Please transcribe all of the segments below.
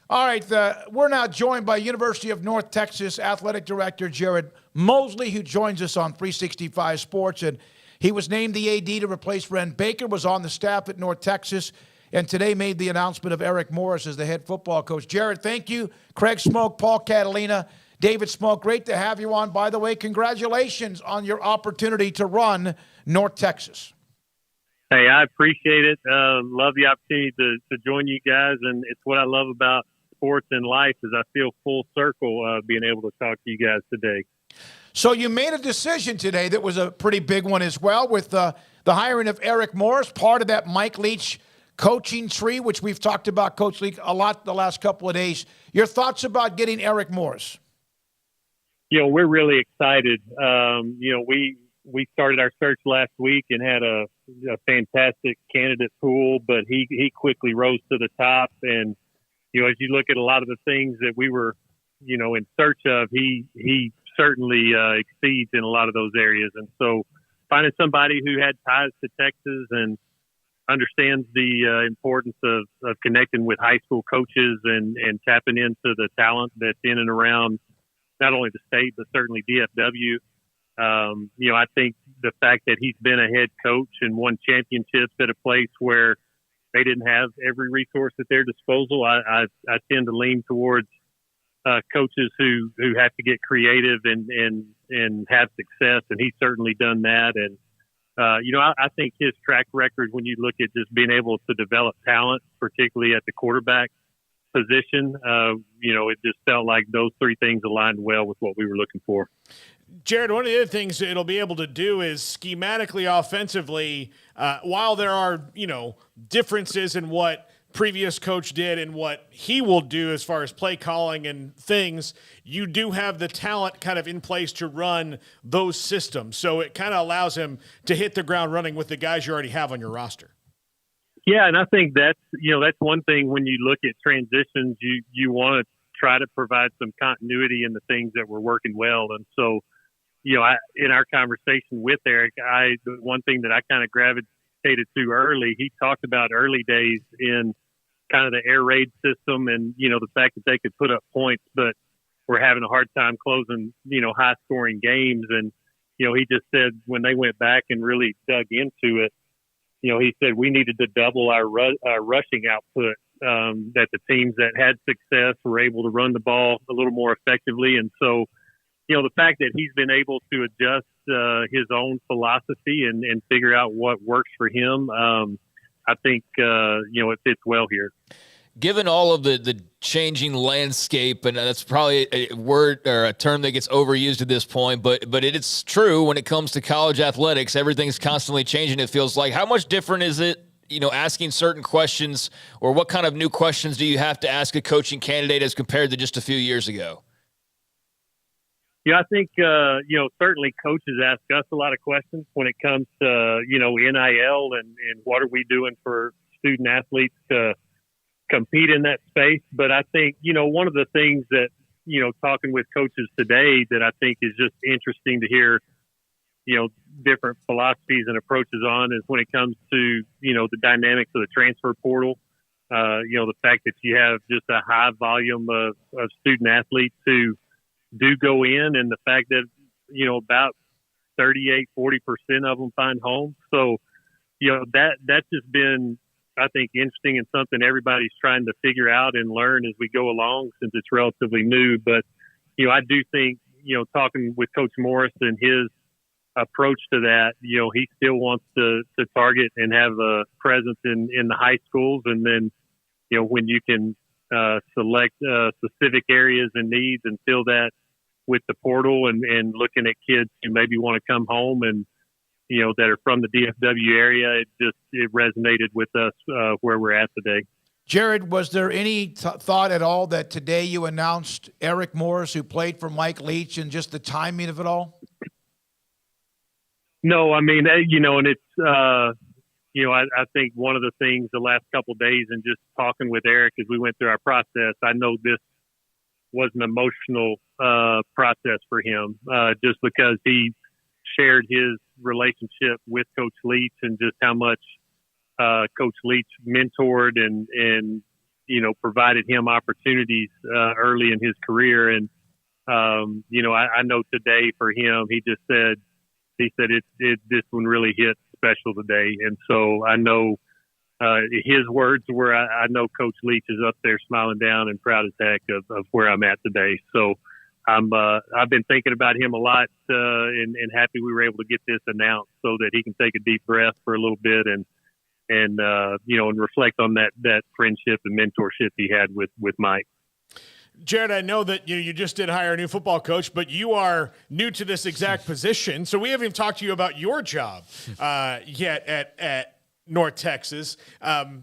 All right, we're now joined by University of North Texas Athletic Director Jared Mosley, who joins us on 365 Sports, and he was named the AD to replace Ren Baker, was on the staff at North Texas, and today made the announcement of Eric Morris as the head football coach. Jared, thank you. Craig Smoak, Paul Catalina, David Smoak, great to have you on. By the way, congratulations on your opportunity to run North Texas. Hey, I appreciate it. Love the opportunity to join you guys, and it's what I love about sports and life is I feel full circle being able to talk to you guys today. So you made a decision today that was a pretty big one as well with the hiring of Eric Morris, part of that Mike Leach coaching tree, which we've talked about, Coach Leach, a lot the last couple of days. Your thoughts about getting Eric Morris? We're really excited. We started our search last week and had a fantastic candidate pool, but he quickly rose to the top. And, as you look at a lot of the things that we were, in search of, he certainly exceeds in a lot of those areas. And so finding somebody who had ties to Texas and understands the importance of connecting with high school coaches and tapping into the talent that's in and around not only the state, but certainly DFW. I think the fact that he's been a head coach and won championships at a place where they didn't have every resource at their disposal, I tend to lean towards coaches who have to get creative and have success, and he's certainly done that. And I think his track record, when you look at just being able to develop talent, particularly at the quarterback position, it just felt like those three things aligned well with what we were looking for. Jared, one of the other things it'll be able to do is schematically, offensively, while there are, differences in what previous coach did and what he will do as far as play calling and things, you do have the talent kind of in place to run those systems. So it kind of allows him to hit the ground running with the guys you already have on your roster. Yeah, and I think that's one thing when you look at transitions, you want to try to provide some continuity in the things that were working well. And so, in our conversation with Eric, the one thing that I kind of gravitated to early, he talked about early days in kind of the air raid system and, the fact that they could put up points, but were having a hard time closing, high scoring games. And, he just said when they went back and really dug into it, he said we needed to double our rushing output, that the teams that had success were able to run the ball a little more effectively. And so, the fact that he's been able to adjust his own philosophy and figure out what works for him, I think, it fits well here. Given all of the changing landscape, and that's probably a word or a term that gets overused at this point, but it's true when it comes to college athletics, everything's constantly changing, it feels like. How much different is it, asking certain questions, or what kind of new questions do you have to ask a coaching candidate as compared to just a few years ago? Yeah, I think, certainly coaches ask us a lot of questions when it comes to, NIL and what are we doing for student athletes to compete in that space. But I think, one of the things that, talking with coaches today that I think is just interesting to hear, different philosophies and approaches on is when it comes to, the dynamics of the transfer portal. The fact that you have just a high volume of student athletes who do go in, and the fact that, about 38-40% of them find homes. So, that's just been, I think, interesting and something everybody's trying to figure out and learn as we go along since it's relatively new. But, I do think, talking with Coach Morris and his approach to that, he still wants to target and have a presence in the high schools. And then, when you can select specific areas and needs and fill that with the portal and looking at kids who maybe want to come home and, that are from the DFW area, it resonated with us where we're at today. Jared, was there any thought at all that today you announced Eric Morris, who played for Mike Leach, and just the timing of it all? No, I mean, and it's, I think one of the things the last couple of days and just talking with Eric as we went through our process, I know this was an emotional process for him, just because he shared his relationship with Coach Leach and just how much Coach Leach mentored and provided him opportunities early in his career. And, I know today for him, he said this one really hit special today. And so I know his words were, I know Coach Leach is up there smiling down and proud as heck of where I'm at today. So I've been thinking about him a lot and happy we were able to get this announced so that he can take a deep breath for a little bit and reflect on that friendship and mentorship he had with Mike. Jared, I know that you just did hire a new football coach, but you are new to this exact position, so we haven't even talked to you about your job yet at North Texas.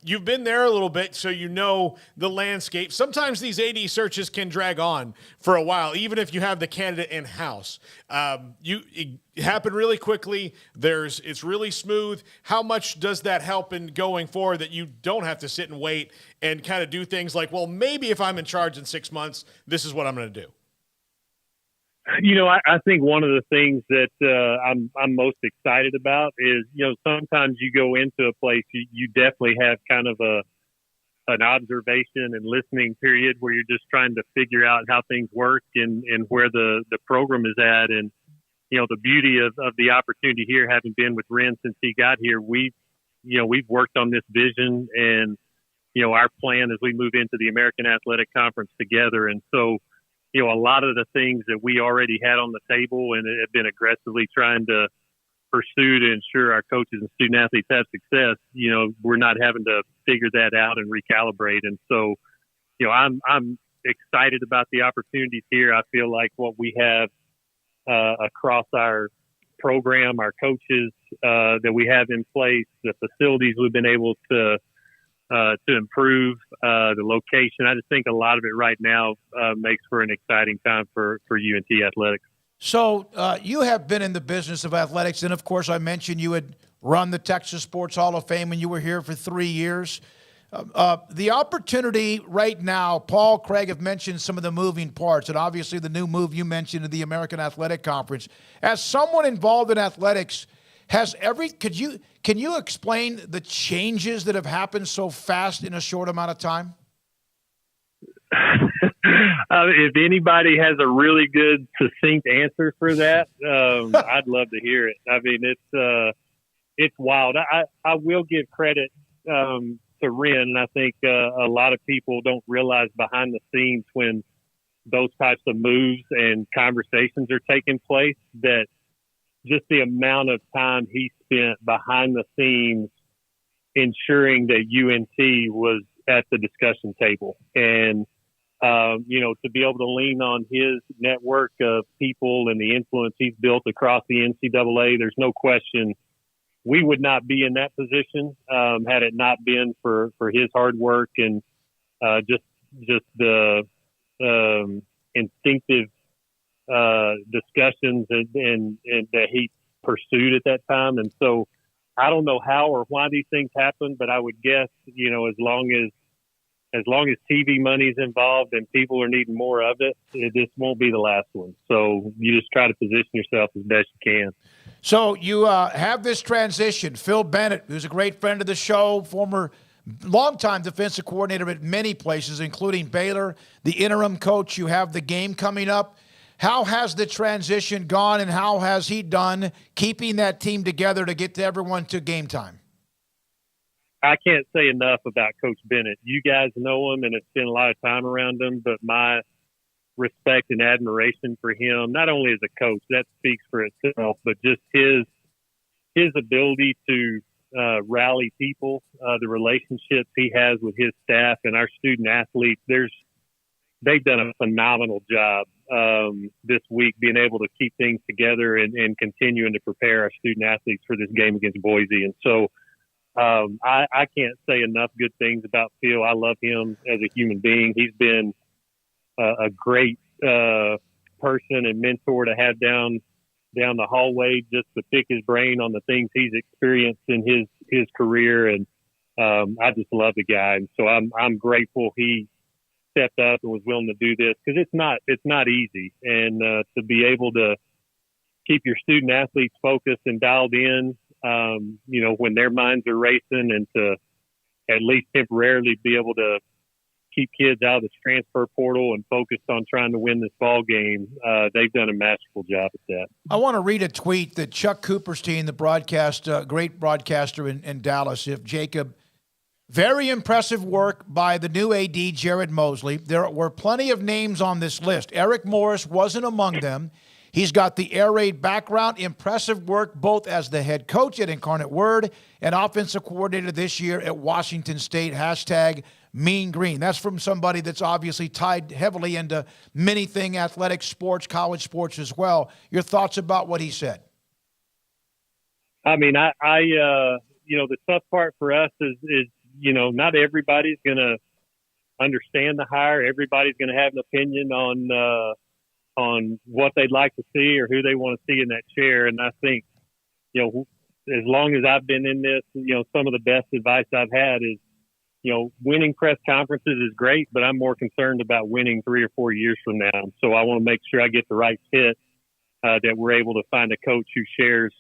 You've been there a little bit, so you know the landscape. Sometimes these AD searches can drag on for a while, even if you have the candidate in-house. It happened really quickly. It's really smooth. How much does that help in going forward that you don't have to sit and wait and kind of do things like, well, maybe if I'm in charge in 6 months, this is what I'm going to do? I think one of the things that I'm most excited about is, sometimes you go into a place, you definitely have kind of an observation and listening period where you're just trying to figure out how things work and where the program is at. And, the beauty of the opportunity here, having been with Ren since he got here, we've worked on this vision and, our plan as we move into the American Athletic Conference together. And so, a lot of the things that we already had on the table and have been aggressively trying to pursue to ensure our coaches and student athletes have success, we're not having to figure that out and recalibrate. And so, I'm excited about the opportunities here. I feel like what we have across our program, our coaches that we have in place, the facilities we've been able to improve, the location. I just think a lot of it right now makes for an exciting time for UNT athletics. So you have been in the business of athletics, and of course I mentioned you had run the Texas Sports Hall of Fame when you were here for 3 years. The opportunity right now, Paul, Craig have mentioned some of the moving parts, and obviously the new move you mentioned in the American Athletic Conference. As someone involved in athletics, can you explain the changes that have happened so fast in a short amount of time? If anybody has a really good, succinct answer for that, I'd love to hear it. I mean, it's wild. I will give credit to Ren, and I think a lot of people don't realize behind the scenes when those types of moves and conversations are taking place that just the amount of time he spent behind the scenes ensuring that UNT was at the discussion table. And, to be able to lean on his network of people and the influence he's built across the NCAA, there's no question we would not be in that position had it not been for his hard work and just the instinctive discussions and that he pursued at that time. And so I don't know how or why these things happen, but I would guess, as long as TV money is involved and people are needing more of it, this won't be the last one. So you just try to position yourself as best you can. So you have this transition. Phil Bennett, who's a great friend of the show, former longtime defensive coordinator at many places, including Baylor, the interim coach. You have the game coming up. How has the transition gone, and how has he done keeping that team together to get to everyone to game time? I can't say enough about Coach Bennett. You guys know him and have spent a lot of time around him, but my respect and admiration for him, not only as a coach, that speaks for itself, but just his ability to rally people, the relationships he has with his staff and our student athletes. They've done a phenomenal job this week being able to keep things together and continuing to prepare our student athletes for this game against Boise. And so I can't say enough good things about Phil. I love him as a human being. He's been a great person and mentor to have down the hallway, just to pick his brain on the things he's experienced in his career. And I just love the guy. And so I'm grateful he stepped up and was willing to do this, because it's not easy. And to be able to keep your student athletes focused and dialed in, when their minds are racing, and to at least temporarily be able to keep kids out of the transfer portal and focused on trying to win this ball game, they've done a masterful job at that. I want to read a tweet that Chuck Cooperstein, the great broadcaster in Dallas, if Jacob, very impressive work by the new AD, Jared Mosley. There were plenty of names on this list. Eric Morris wasn't among them. He's got the air raid background, impressive work both as the head coach at Incarnate Word and offensive coordinator this year at Washington State, #Mean Green. That's from somebody that's obviously tied heavily into many-thing athletics, sports, college sports as well. Your thoughts about what he said? I mean, the tough part for us is not everybody's going to understand the hire. Everybody's going to have an opinion on what they'd like to see or who they want to see in that chair. And I think, as long as I've been in this, some of the best advice I've had is, winning press conferences is great, but I'm more concerned about winning 3 or 4 years from now. So I want to make sure I get the right fit, that we're able to find a coach who shares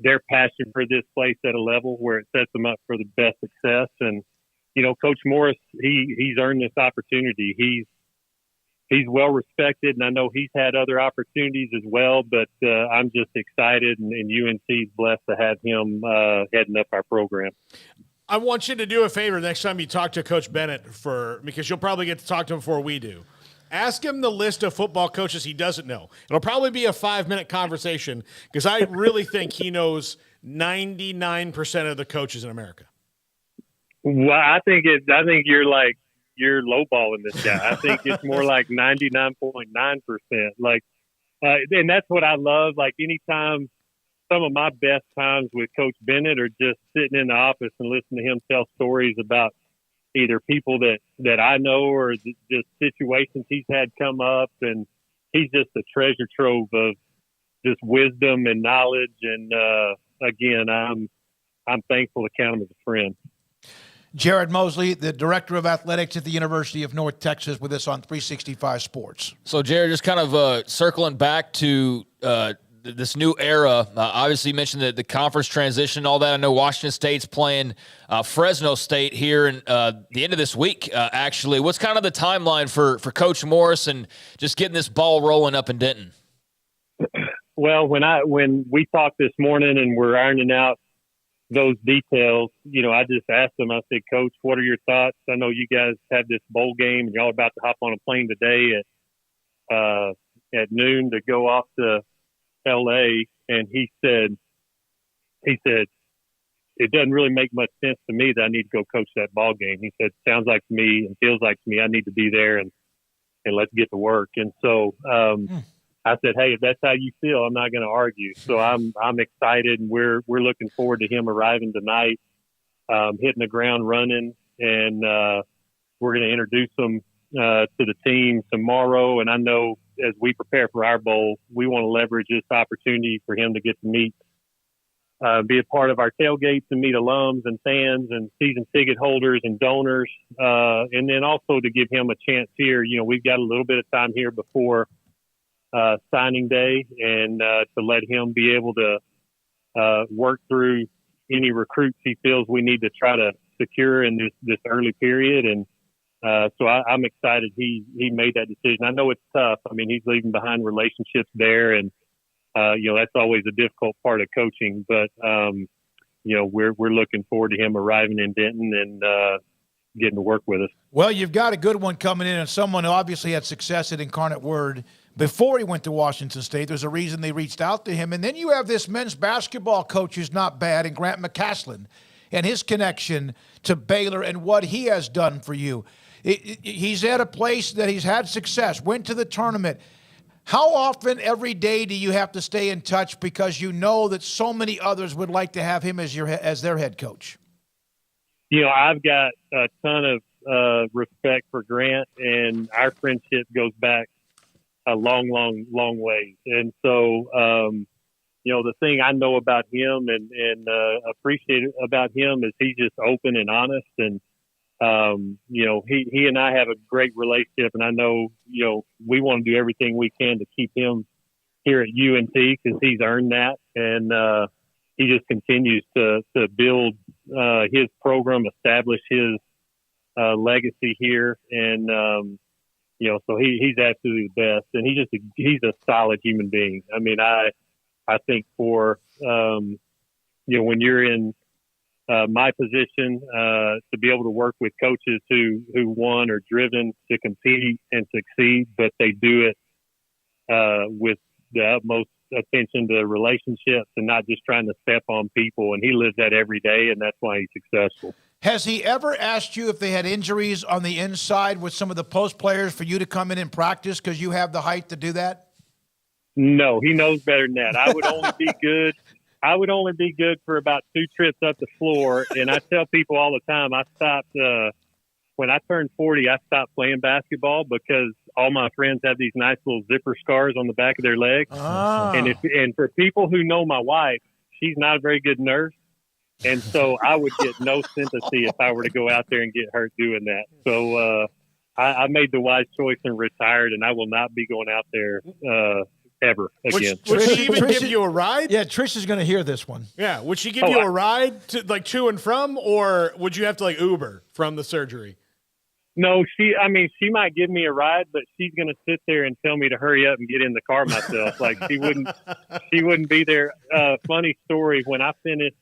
their passion for this place at a level where it sets them up for the best success. And, Coach Morris, he's earned this opportunity. He's well respected, and I know he's had other opportunities as well, but I'm just excited, and UNC's blessed to have him heading up our program. I want you to do a favor next time you talk to Coach Bennett, because you'll probably get to talk to him before we do. Ask him the list of football coaches he doesn't know. It'll probably be a 5-minute conversation, because I really think he knows 99% of the coaches in America. Well, I think you're lowballing this guy. I think it's more like 99.9%. And that's what I love. Like, anytime, some of my best times with Coach Bennett are just sitting in the office and listening to him tell stories about either people that I know or just situations he's had come up. And he's just a treasure trove of just wisdom and knowledge. And again, I'm thankful to count him as a friend. Jared Mosley, the director of athletics at the University of North Texas, with us on 365 Sports. So, Jared, just kind of circling back to this new era. Obviously, you mentioned the conference transition and all that. I know Washington State's playing Fresno State here in the end of this week, actually. What's kind of the timeline for Coach Morris and just getting this ball rolling up in Denton? Well, when we talked this morning and we're ironing out those details, I just asked him, I said, Coach, what are your thoughts? I know you guys have this bowl game and y'all are about to hop on a plane today at noon to go off to LA. And he said, it doesn't really make much sense to me that I need to go coach that ball game. He said, sounds like to me and feels like to me, I need to be there and let's get to work. And so, I said, hey, if that's how you feel, I'm not going to argue. So I'm excited, and we're looking forward to him arriving tonight, hitting the ground running, and we're going to introduce him to the team tomorrow. And I know as we prepare for our bowl, we want to leverage this opportunity for him to get to meet, be a part of our tailgates and meet alums and fans and season ticket holders and donors, and then also to give him a chance here. We've got a little bit of time here before signing day, and to let him be able to work through any recruits he feels we need to try to secure in this early period. And so I'm excited he made that decision. I know it's tough. I mean, he's leaving behind relationships there, and that's always a difficult part of coaching. But we're looking forward to him arriving in Denton and getting to work with us. Well, you've got a good one coming in, and someone who obviously had success at Incarnate Word before he went to Washington State. There's a reason they reached out to him. And then you have this men's basketball coach who's not bad, and Grant McCaslin, and his connection to Baylor and what he has done for you. He's at a place that he's had success, went to the tournament. How often every day do you have to stay in touch, because you know that so many others would like to have him as their head coach? I've got a ton of respect for Grant, and our friendship goes back a long, long, long ways. And so, the thing I know about him and appreciate about him is he's just open and honest. And, he and I have a great relationship, and I know, we want to do everything we can to keep him here at UNT, because he's earned that. And, he just continues to build his program, establish his legacy here, and so he's absolutely the best, and he's a solid human being. I mean, I think for when you're in my position, to be able to work with coaches who one are driven to compete and succeed, but they do it with the utmost attention to relationships and not just trying to step on people. And he lives that every day, and that's why he's successful. Has he ever asked you if they had injuries on the inside with some of the post players for you to come in and practice because you have the height to do that? No, he knows better than that. I would only be good. I would only be good for about 2 trips up the floor. And I tell people all the time, I stopped when I turned 40. I stopped playing basketball because all my friends have these nice little zipper scars on the back of their legs. Ah. And for people who know my wife, she's not a very good nurse. And so I would get no sympathy if I were to go out there and get hurt doing that. So I made the wise choice and retired, and I will not be going out there ever again. Would she even give you a ride? Yeah, Trish is going to hear this one. Yeah. Would she give you a ride to and from, or would you have to Uber from the surgery? No, she might give me a ride, but she's going to sit there and tell me to hurry up and get in the car myself. She wouldn't be there. Funny story. When I finished,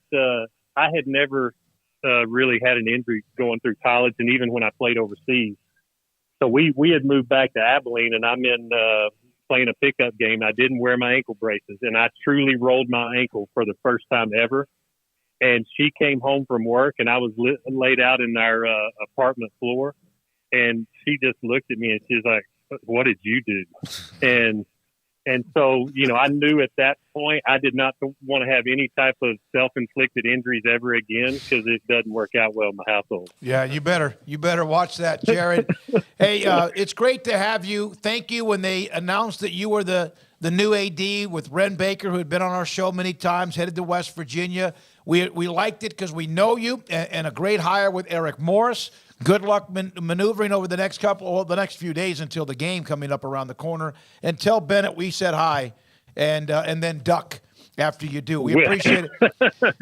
I had never really had an injury going through college, and even when I played overseas. So we had moved back to Abilene, and I'm in playing a pickup game. I didn't wear my ankle braces, and I truly rolled my ankle for the first time ever. And she came home from work, and I was laid out in our apartment floor, and she just looked at me and she's like, "What did you do?" And so, I knew at that point I did not want to have any type of self-inflicted injuries ever again, because it doesn't work out well in my household. Yeah, you better watch that, Jared. Hey, it's great to have you. Thank you. When they announced that you were the new AD with Ren Baker, who had been on our show many times, headed to West Virginia, we liked it because we know you, and a great hire with Eric Morris. Good luck maneuvering over the next few days until the game coming up around the corner. And tell Bennett we said hi, and then duck after you do. We appreciate it.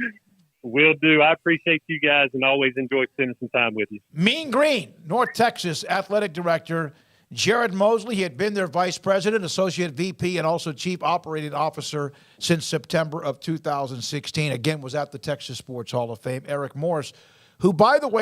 Will do. I appreciate you guys and always enjoy spending some time with you. Mean Green, North Texas Athletic Director Jared Mosley. He had been their Vice President, Associate VP, and also Chief Operating Officer since September of 2016. Again, was at the Texas Sports Hall of Fame. Eric Morris, who, by the way,